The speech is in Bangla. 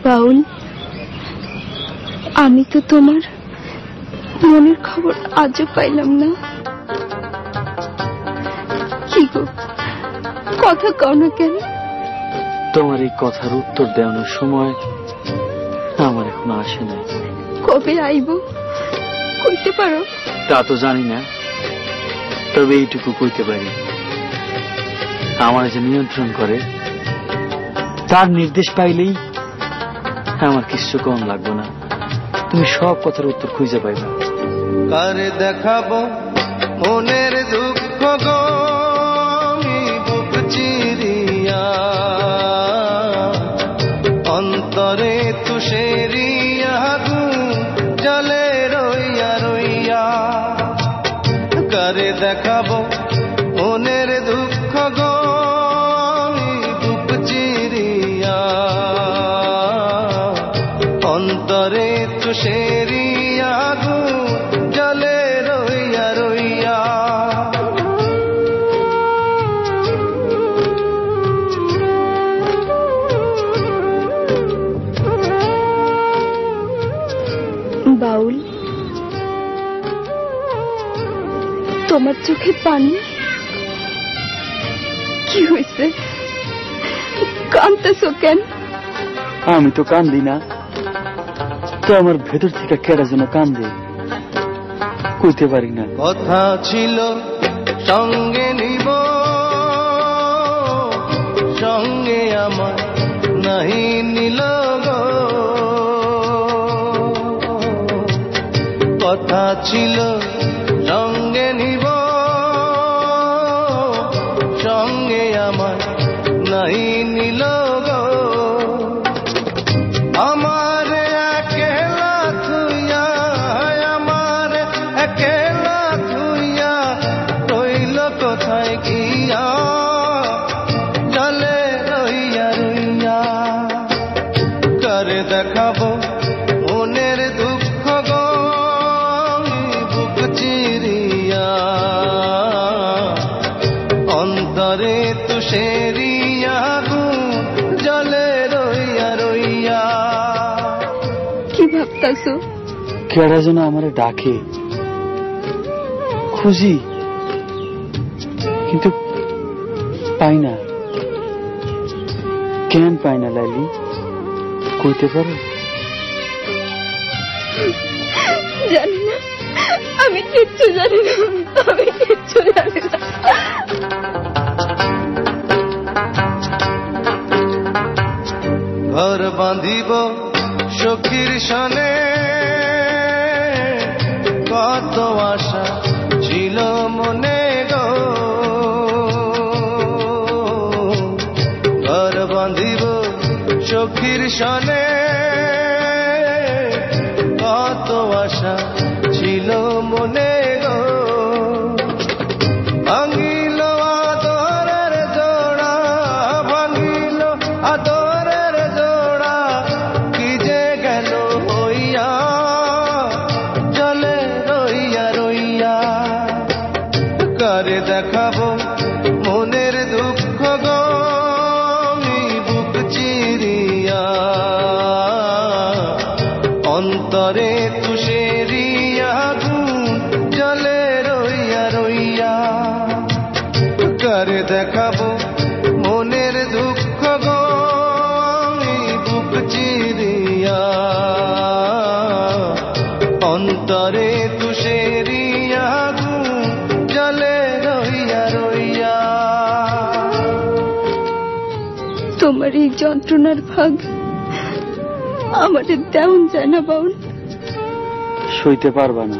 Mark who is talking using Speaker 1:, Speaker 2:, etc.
Speaker 1: বাউল, আমি তো তোমার মনের খবর আজও পাইলাম না। কি গো, কথা কও না কেন?
Speaker 2: তোমার এই কথার উত্তর দেওয়ানোর সময় আমার এখনো আসে নাই।
Speaker 1: কবে আইব কইতে পারো?
Speaker 2: তা তো জানি না, তবে এইটুকু কইতে পারি, আমার যে নিয়ন্ত্রণ করে তার নির্দেশ পাইলেই আমার কিছু কম লাগবে না। তুমি সব কথার উত্তর খুঁজে পাইবা।
Speaker 3: কারে দেখাবো মনের দুঃখ গো, বুক চিরিয়া অন্তরে তুষেরিয়া জলে রইয়া রইয়া। কারে দেখাবো মনের দুঃখ গো, বুক চিরিয়া অন্তরে তুষেরিয়া জলে রইয়া রইয়া।
Speaker 1: বাউল, তোমার চোখে পানি? কি হয়েছে, কাঁদতেছো কেন?
Speaker 2: আমি তো কান্দি না, তো আমার ভেতর থেকে কেডা যেন কান্দে, কইতে পারি না।
Speaker 3: কথা ছিল সঙ্গে নিব, সঙ্গে আমার নাহি নিল গো। কথা ছিল সঙ্গে নিব, সঙ্গে আমার নাহি নিল গো। আমার একেলা থুইয়া, আমার একেলা থুইয়া রইল কোথায় গিয়া জলে রইয়া রইয়া। কারে দেখাবো মনের দুঃখ গো, বুক চিরিয়া অন্তরে তুষেরিয়া জলে রইয়া রইয়া।
Speaker 1: কি ভাবতাছো?
Speaker 2: কেডা যেন আমারে ডাকে, খুঁজি কিন্তু পাই না। কেন পাই না লাইলি, কইতে পারো?
Speaker 1: জানি না, আমি কিচ্ছু জানি না, আমি কিচ্ছু জানি না।
Speaker 3: ঘর বাঁধিব সখীর সনে, কত আশা ছিল মনে গো। ঘর বাঁধিব সখীর সনে, কত আশা ছিল মনে গো। ভাঙিল আদরের জোড়া, ভাঙিল আদরের জোড়া, কি যে গেল হইয়া জলে রইয়া রইয়া। কারে দেখাবো মনের দুঃখ গো, বুক চিরিয়া অন্তরে তুষেরিয়া জলে রইয়া রইয়া। কারে দেখাবো মনের দুঃখ গো, বুক চিরিয়া অন্তরে তুষেরিয়া জলে রইয়া রইয়া।
Speaker 1: তোমার এই যন্ত্রণার ভাগ আমাদের দেওন যায় না বাউল।
Speaker 2: সইতে পারবা না।